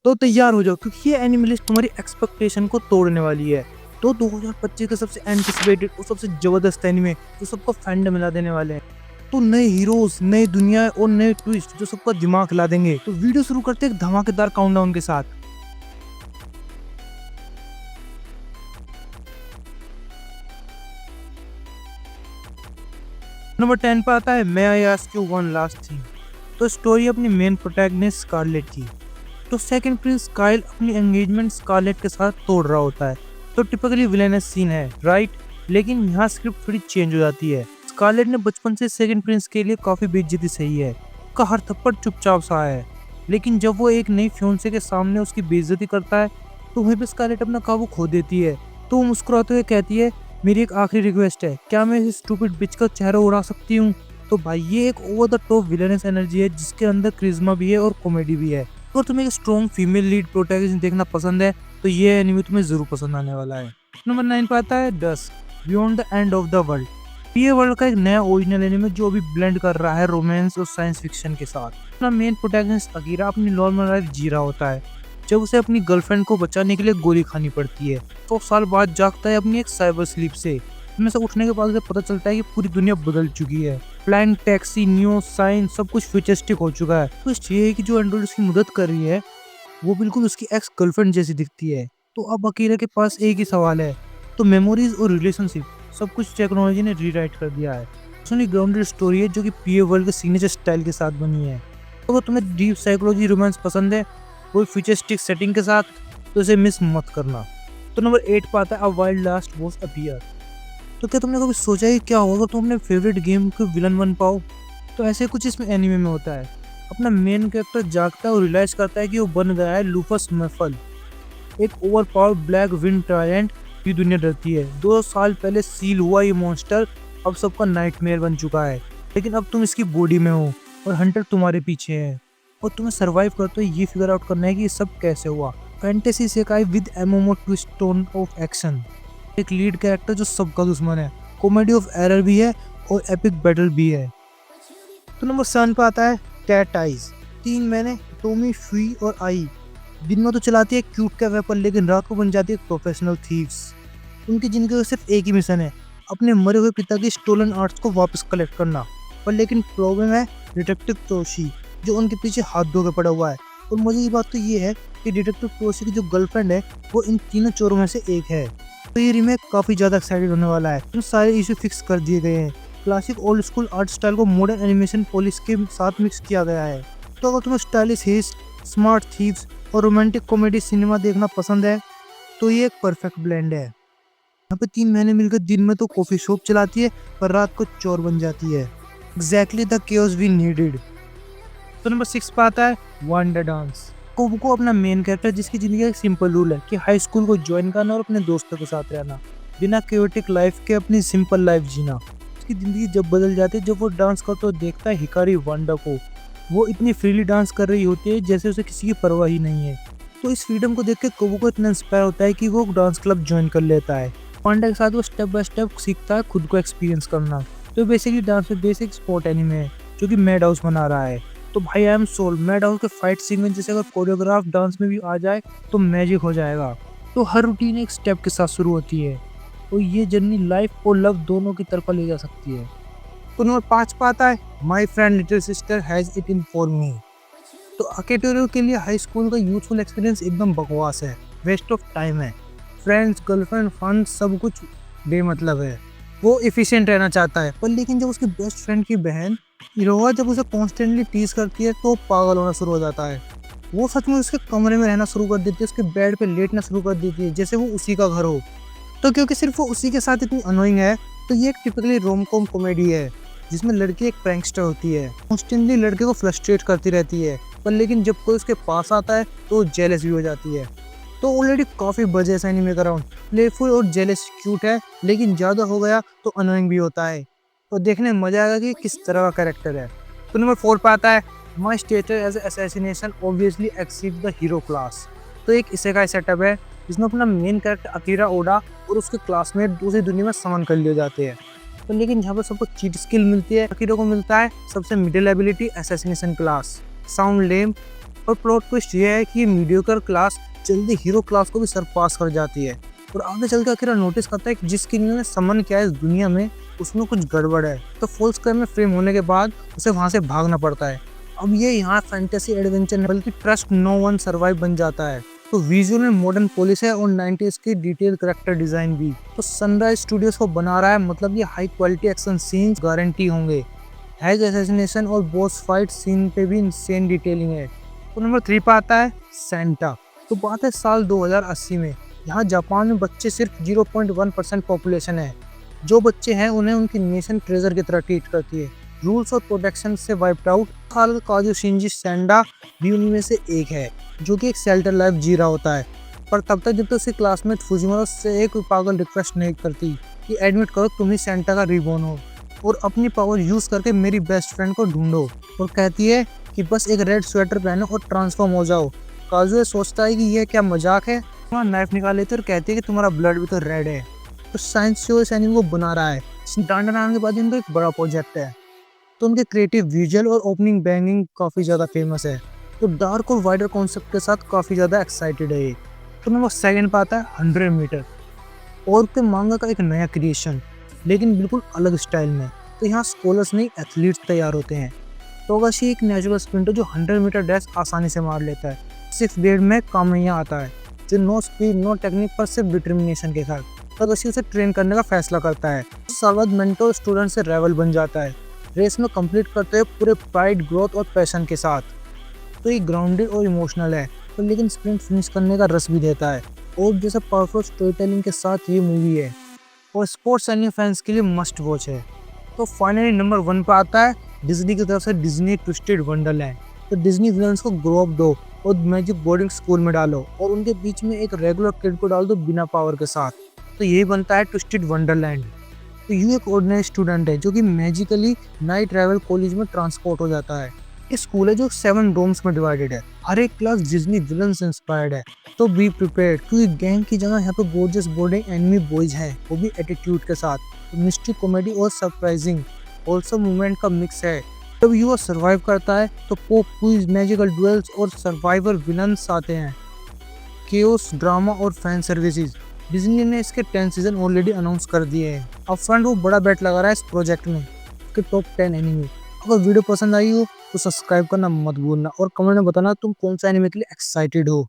तो तैयार हो जाओ क्योंकि ये एनिमलिस्ट तुम्हारी एक्सपेक्टेशन को तोड़ने वाली है। तो 2025 का सबसे एंटिसिपेटेड और सबसे जबरदस्त एनिमे जो सबको फैंडम मिला देने वाले हैं। तो नए हीरोज, नई दुनिया और नए ट्विस्ट जो सबका दिमाग हिला देंगे। तो वीडियो शुरू करते हैं एक धमाकेदार काउंटडाउन के साथ। नंबर 10 पर आता है may I ask you one last thing. तो स्टोरी अपनी मेन प्रोटैगनिस्ट स्कारलेट की। तो सेकंड प्रिंस काइल अपनी एंगेजमेंट स्कारलेट के साथ तोड़ रहा होता है। तो टिपिकली विलेनस सीन है, राइट? लेकिन यहाँ स्क्रिप्ट थोड़ी चेंज हो जाती है। स्कारलेट ने बचपन से सेकंड प्रिंस के लिए काफी बेइज्जती सही है, उसका हर थप्पड़ चुपचाप सा है। लेकिन जब वो एक नई फियांसे के सामने उसकी बेइज्जती करता है तो वहीं पे स्कारलेट अपना काबू खो देती है। तो वो मुस्कुराते हुए कहती है, मेरी एक आखिरी रिक्वेस्ट है, क्या मैं इस स्टूपिड बिच का चेहरा उड़ा सकती हूँ? तो भाई ये एक over the top villainous energy है जिसके अंदर क्रिज्मा भी है और कॉमेडी भी है। अगर तुम्हें एक स्ट्रॉन्ग फीमेल लीड प्रोटैगनिस्ट देखना पसंद है तो ये एनिमे तुम्हें जरूर पसंद आने वाला है। नंबर 9 पे आता है dusk beyond the end of the world. ये वर्ल्ड का एक नया ओरिजिनल एनिमे जो अभी ब्लेंड कर रहा है रोमांस और साइंस फिक्शन के साथ। अपना मेन प्रोटैगनिस्ट अकीरा अपनी नॉर्मल लाइफ जी रहा होता है जब उसे अपनी गर्लफ्रेंड को बचाने के लिए गोली खानी पड़ती है। 100 साल बाद जागता है अपनी एक साइबर स्लीप से। इनमें से उठने के बाद उसे पता चलता है कि पूरी दुनिया बदल चुकी है। फ्लाइंग टैक्सी, न्यू साइन सब कुछ फ्यूचरिस्टिक हो चुका है। तो ये है कि जो एंड्रॉइड उसकी मदद कर रही है वो बिल्कुल उसकी एक्स गर्लफ्रेंड जैसी दिखती है। तो अब अकीरा के पास एक ही सवाल है, तो मेमोरीज और रिलेशनशिप सब कुछ टेक्नोलॉजी ने रीराइट कर दिया है। उसने ग्राउंडेड स्टोरी है जो कि पीए वर्ल्ड के सिग्नेचर स्टाइल के साथ बनी है। तो अगर तुम्हें डीप साइकोलॉजी रोमांस पसंद है कोई फ्यूचरिस्टिक सेटिंग के साथ तो इसे मिस मत करना। तो नंबर 8 पे आता है अ वाइल्ड लास्ट बॉस अपीयर। तो क्या तुमने कभी सोचा है क्या होगा तुम अपने फेवरेट गेम के विलन बन पाओ? तो ऐसे कुछ इसमें एनिमे में होता है। अपना मेन कैरेक्टर जागता है और रियलाइज करता है कि वो बन गया है लूफस मैफल, एक over power black wind tyrant की दुनिया डरती है। 2 साल पहले सील हुआ ये मॉन्स्टर अब सबका नाइटमेयर बन चुका है। लेकिन अब तुम इसकी बॉडी में हो और हंटर तुम्हारे पीछे है और तुम्हें सरवाइव करते हुए ये फिगर आउट करना है कि ये सब कैसे हुआ। फैंटेसी सेकाई विद एमोमो ट्विस्ट टोन ऑफ एक्शन। एक लीड कैरेक्टर जो सबका दुश्मन है, कॉमेडी ऑफ एरर भी है और एपिक बैटल भी है। तो नंबर 7 पे आता है कैट आइज। 3 महीने टोमी, फुई और आई दिन में तो चलाती है क्यूट का वेपन लेकिन रात को बन जाती है प्रोफेशनल थीव्स। उनकी जिंदगी का सिर्फ एक ही मिशन है, अपने मरे हुए पिता की स्टोलन आर्ट्स को वापस कलेक्ट करना। पर लेकिन प्रॉब्लम है डिटेक्टिव तोशी जो उनके पीछे हाथ धो के पड़ा हुआ है। और मुझे ये बात तो ये है कि डिटेक्टिव तोशी की जो गर्लफ्रेंड है वो इन तीनों चोरों में से एक है। तो ये रीमेक काफी ज्यादा एक्साइटेड होने वाला है। तो सारे इशू फिक्स कर दिए गए हैं। Classic old school art style को मॉडर्न एनिमेशन पॉलिश के साथ मिक्स किया गया है। तो अगर तुम्हें स्टाइलिश हेस्ट, स्मार्ट थीव्स और रोमांटिक कॉमेडी सिनेमा देखना पसंद है तो ये एक परफेक्ट ब्लेंड है। यहाँ पे 3 महीने मिलकर दिन में तो कॉफी शॉप चलाती है पर रात को चोर बन जाती है। Exactly the chaos we needed. तो नंबर 6 पे आता है वंडर डांस। को अपना मेन कैरेक्टर जिसकी जिंदगी का एक सिंपल रूल है कि हाई स्कूल को ज्वाइन करना और अपने दोस्तों के साथ रहना, बिना क्योटिक लाइफ के अपनी सिंपल लाइफ जीना। उसकी जिंदगी जब बदल जाती है जब वो डांस करते हुए देखता है हिकारी वांडा को। वो इतनी फ्रीली डांस कर रही होती है जैसे उसे किसी की परवाह ही नहीं है। तो इस फ्रीडम को देख के कोबू को इतना इंस्पायर होता है कि वो डांस क्लब ज्वाइन कर लेता है। वांडा के साथ वो स्टेप बाय स्टेप सीखता है खुद को एक्सपीरियंस करना। तो बेसिकली डांस में बेसिक स्पोर्ट एनिमे है जो कि मैड हाउस बना रहा है। तो भाई I am sold. Mad house के फाइट सीक्वेंस जैसे अगर कोरियोग्राफ डांस में भी आ जाए तो मैजिक हो जाएगा। तो हर रूटीन एक स्टेप के साथ शुरू होती है और ये जर्नी लाइफ और लव दोनों की तरफ ले जा सकती है। तो नंबर 5 पे आता है my friend little sister has it in for me. तो अकेटोरियो के लिए हाई स्कूल का यूथफुल एक्सपीरियंस एकदम बकवास है, वेस्ट ऑफ टाइम है। फ्रेंड्स, गर्लफ्रेंड, फन सब कुछ बेमतलब है। वो एफिशिएंट रहना चाहता है पर लेकिन जब उसकी बेस्ट फ्रेंड की बहन इरोहा जब उसे कॉन्स्टेंटली टीज करती है तो पागल होना शुरू हो जाता है। वो सच में उसके कमरे में रहना शुरू कर देती है, उसके बेड पे लेटना शुरू कर देती है जैसे वो उसी का घर हो। तो क्योंकि सिर्फ वो उसी के साथ इतनी अनोइंग है तो ये एक टिपिकली रोम कॉम कॉमेडी है जिसमें लड़की एक प्रैंकस्टर होती है, कॉन्स्टेंटली लड़के को फ्रस्ट्रेट करती रहती है पर लेकिन जब कोई उसके पास आता है तो जेलस भी हो जाती है। तो ऑलरेडी काफी बजे से एनीमे का राउंड प्लेफुल और जेलस क्यूट है लेकिन ज्यादा हो गया तो अनोइंग भी होता है। तो देखने में मजा आएगा कि किस तरह का कैरेक्टर है। तो नंबर 4 पे आता है my status as assassination obviously exceed the hero class. तो एक इसेकाई सेटअप है जिसमें अपना मेन कैरेक्टर अकीरा ओडा और उसके क्लासमेट दूसरी दुनिया में समन कर लिए जाते हैं। तो लेकिन जहाँ पर सबको चीट स्किल मिलती है, अकीरा को मिलता है सबसे middle ability assassination class. Sound lame और प्लॉट ट्विस्ट ये है कि मीडियोकर क्लास जल्दी हीरो क्लास को भी सरपास कर जाती है और आगे चल के आखिर नोटिस करता है कि जिसकी इन्होंने समन किया है इस दुनिया में उसमें कुछ गड़बड़ है। तो फॉल्स क्राइम में फ्रेम होने के बाद उसे वहां से भागना पड़ता है। अब ये यहाँ फैंटेसी एडवेंचर नहीं बल्कि ट्रस्ट नो वन सर्वाइव बन जाता है। तो विजुअल में मॉडर्न पुलिस है और 90s की डिटेल करेक्टर डिजाइन भी। तो सनराइज स्टूडियोज को बना रहा है, मतलब ये high quality action scenes guarantee होंगे। हैज असैसिनेशन और बॉस फाइट सीन पे भी इंसेन डिटेलिंग है। तो नंबर 3 पे आता है सेंटा। तो बात है साल 2080 में। यहाँ जापान में बच्चे सिर्फ 0.1% पॉपुलेशन है। जो बच्चे हैं उन्हें उनकी नेशन ट्रेजर की तरह ट्रीट करती है। रूल्स और प्रोटेक्शन से वाइप्ड आउट हालत काजू शिंजी सेंडा भी उन्हीं में से एक है, जो कि एक शेल्टर लाइफ जी रहा होता है। पर तब तक जब तक उसके क्लासमेट फुजिमारा से एक पागल रिक्वेस्ट नहीं करती कि एडमिट करो तुम ही सेंटा का रिबॉर्न हो और अपनी पावर यूज करके मेरी बेस्ट फ्रेंड को ढूंढो, और कहती है कि बस एक रेड स्वेटर पहनो और ट्रांसफॉर्म हो जाओ। काजू सोचता है कि यह क्या मजाक है, नाइफ निकाल लेते और कहती है कि तुम्हारा ब्लड भी तो रेड है। तो साइंस जो इस एनिमे को बना रहा है, स्टैंडर्ड आने के बाद इनका एक बड़ा प्रोजेक्ट है। तो उनके क्रिएटिव विजुअल और ओपनिंग बैंगिंग काफ़ी ज़्यादा फेमस है। तो डार्क और वाइडर कॉन्सेप्ट के साथ काफ़ी ज़्यादा एक्साइटेड है ये। तो नंबर 2 पे आता है 100 मीटर और के मांगा का एक नया क्रिएशन, लेकिन बिल्कुल अलग स्टाइल में। तो यहाँ स्कॉलर्स नहीं एथलीट्स तैयार होते हैं। टोगाशी एक नेचुरल स्प्रिंटर जो 100 मीटर डैश आसानी से मार लेता है। 6 ग्रेड में कामैया आता है जो नो स्पीड नो टेक्निक पर सिर्फ डिटर्मिनेशन के साथ टोगाशी उसे ट्रेन करने का फैसला करता है। साल मेंटोर स्टूडेंट से रेवल बन जाता है, रेस में कंप्लीट करते हुए पूरे प्राइड ग्रोथ और पैशन के साथ। तो ये ग्राउंडेड और इमोशनल है, तो लेकिन स्प्रिंट फिनिश करने का रस भी देता है। और जैसे पावरफुल स्टोरी टेलिंग के साथ ये मूवी है और स्पोर्ट्स एनिमे फैंस के लिए मस्ट वॉच है। तो फाइनली नंबर 1 पे आता है डिज्नी की तरफ से डिज्नी ट्विस्टेड वंडरलैंड। तो डिज्नी विलन्स को ग्रो अप दो और मैजिक बोर्डिंग स्कूल में डालो और उनके बीच में एक रेगुलर किड को डाल दो बिना पावर के साथ। तो यही बनता है ट्विस्टेड वंडरलैंड। तो ये एक ऑर्डिनरी स्टूडेंट है जो कि मैजिकली नाइट ट्रैवल कॉलेज में ट्रांसपोर्ट हो जाता है। एक स्कूल है जो 7 डोम्स में डिवाइडेड है। हर एक क्लास डिज्नी विलन से इंस्पायर्ड है। तो बी प्रिपेयर्ड क्योंकि गैंग की जगह यहाँ पे गोर्जियस बोर्डिंग एनिमी बॉयज हैं, वो भी एटीट्यूड के साथ। तो मिस्ट्री कॉमेडी और सरप्राइजिंग ऑल्सो मूवमेंट का मिक्स है। जब यूर सर्वाइव करता है तो पॉप क्विज मैजिकल डुएल्स और सर्वाइवर विलन्स आते हैं। केओस ड्रामा और फैन सर्विसेज। डिज्नी ने इसके 10 सीजन ऑलरेडी अनाउंस कर दिए हैं। अब फ्रेंड वो बड़ा बेट लगा रहा है इस प्रोजेक्ट में कि टॉप 10 एनिमे। अगर वीडियो पसंद आई हो तो सब्सक्राइब करना मत भूलना और कमेंट में बताना तुम कौन सा एनिमे के लिए एक्साइटेड हो।